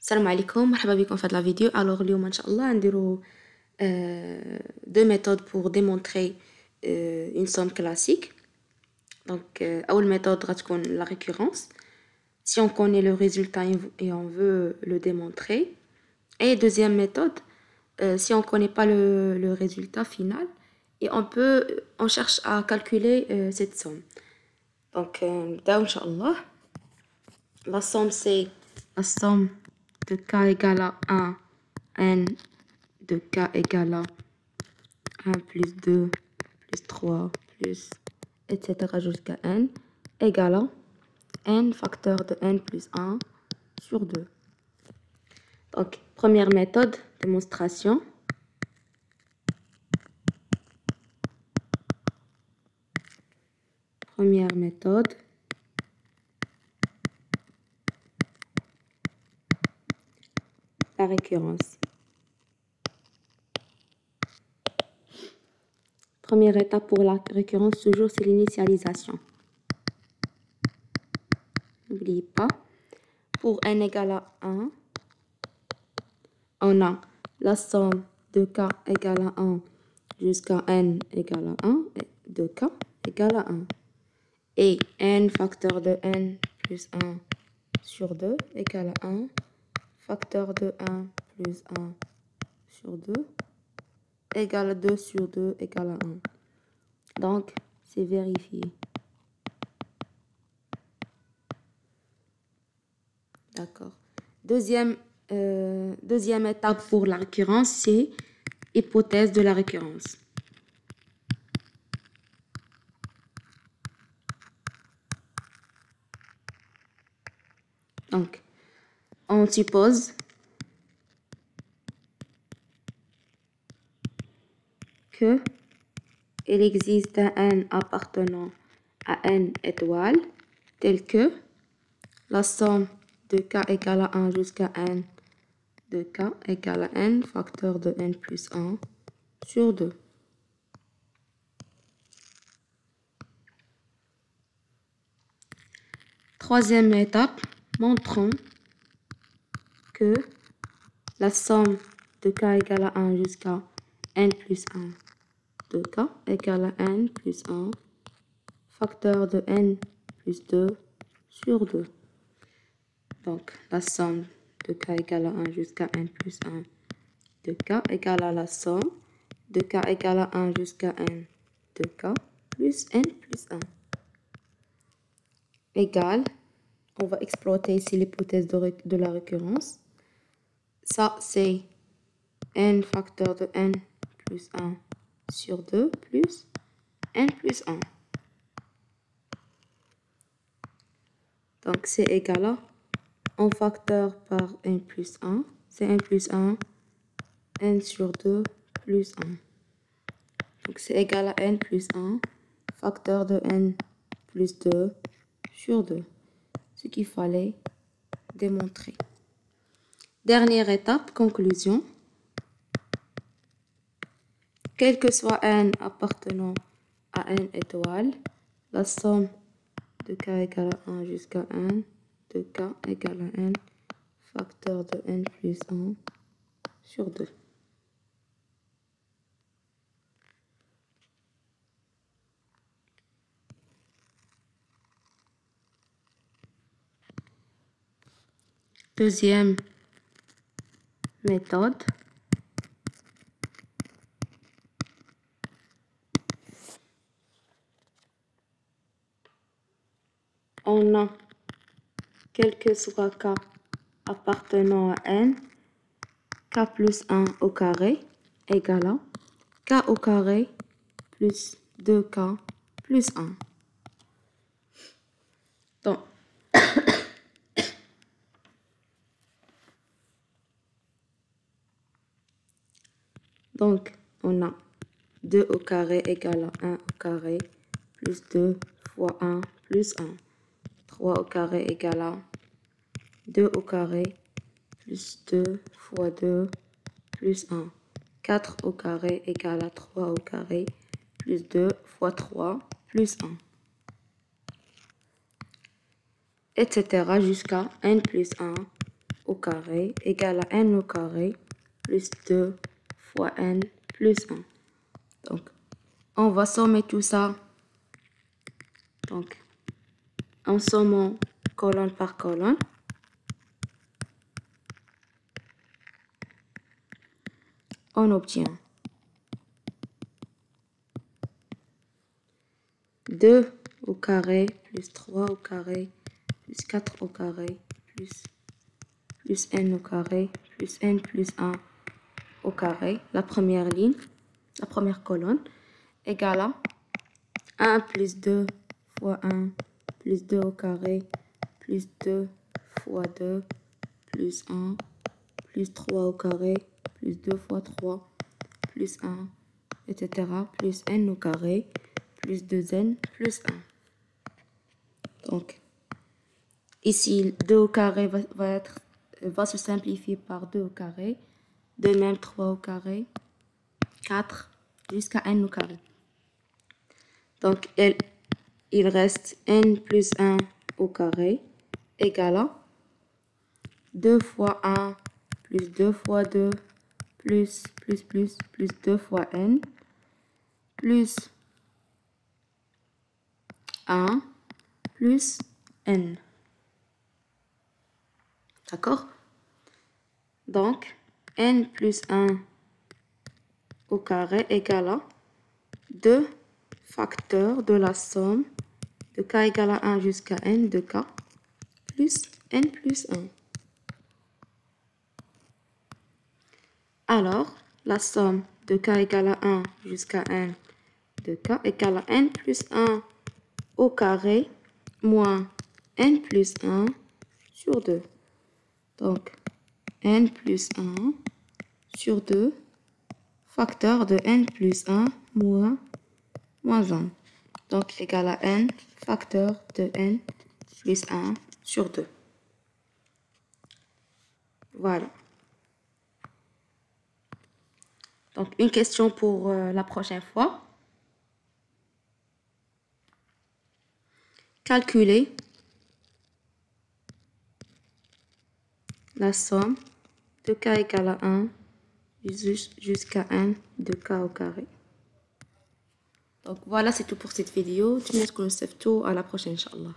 Salam alaikum, مرحبا بكم في هذه la vidéo. Alors اليوم إن شاء الله نديرو deux méthodes pour démontrer une somme classique. Donc أول méthode غتكون la récurrence. Si on connaît le résultat et on veut le démontrer. Et deuxième méthode, si on connaît pas le résultat final et on cherche à calculer cette somme. Donc نبداو إن شاء الله. La somme c'est la somme de k égale à 1, n de k égale à 1 plus 2 plus 3 plus etc. jusqu'à n égale à n facteur de n plus 1 sur 2. Donc, première méthode, démonstration. Première méthode. La récurrence. Première étape pour la récurrence, toujours, c'est l'initialisation. N'oubliez pas. Pour n égale à 1, on a la somme de k égale à 1 jusqu'à n égale à 1 et de k égale à 1. Et n facteur de n plus 1 sur 2 égale à 1 facteur de 1 plus 1 sur 2 égale à 2 sur 2 égale à 1. Donc, c'est vérifié. D'accord. Deuxième étape pour la récurrence, c'est hypothèse de la récurrence. Donc, on suppose que il existe un n appartenant à n étoiles tel que la somme de k égale à 1 jusqu'à n de k égale à n facteur de n plus 1 sur 2. Troisième étape, montrons que la somme de k égale à 1 jusqu'à n plus 1 de k égale à n plus 1 facteur de n plus 2 sur 2. Donc, la somme de k égale à 1 jusqu'à n plus 1 de k égale à la somme de k égale à 1 jusqu'à n de k plus n plus 1. Égale, on va exploiter ici l'hypothèse de la récurrence. Ça, c'est n facteur de n plus 1 sur 2 plus n plus 1. Donc, c'est égal à un facteur par n plus 1. C'est n plus 1, n sur 2 plus 1. Donc, c'est égal à n plus 1, facteur de n plus 2 sur 2. Ce qu'il fallait démontrer. Dernière étape, conclusion. Quel que soit n appartenant à n étoiles, la somme de k égale à 1 jusqu'à n de k égale à n facteur de n plus 1 sur 2. Deuxième méthode. On a, quel que soit k appartenant à n, k plus 1 au carré égale à k au carré plus 2k plus 1. Donc, on a 2 au carré égale à 1 au carré plus 2 fois 1 plus 1. 3 au carré égale à 2 au carré plus 2 fois 2 plus 1. 4 au carré égale à 3 au carré plus 2 fois 3 plus 1. Etc. jusqu'à n plus 1 au carré égale à n au carré plus 2 fois n plus 1. Donc, on va sommer tout ça. Donc, en sommant colonne par colonne, on obtient 2 au carré plus 3 au carré plus 4 au carré plus n au carré plus n plus 1 au carré, la première ligne, la première colonne, égale à 1 plus 2 fois 1 plus 2 au carré plus 2 fois 2 plus 1 plus 3 au carré plus 2 fois 3 plus 1, etc. plus n au carré plus 2n plus 1. Donc, ici, 2 au carré va se simplifier par 2 au carré. De même, 3 au carré, 4 jusqu'à n au carré. Donc, il reste n plus 1 au carré égale à 2 fois 1 plus 2 fois 2 plus 2 fois n plus 1 plus n. D'accord? Donc, n plus 1 au carré égale à 2 facteurs de la somme de k égale à 1 jusqu'à n de k plus n plus 1. Alors, la somme de k égale à 1 jusqu'à n de k égale à n plus 1 au carré moins n plus 1 sur 2. Donc, n plus 1 sur 2 facteur de n plus 1 moins 1. Donc, égal à n facteur de n plus 1 sur 2. Voilà. Donc, une question pour la prochaine fois. Calculer la somme de k égale à 1 jusqu'à n de k au carré. Donc, voilà, c'est tout pour cette vidéo. À la prochaine, Inch'Allah.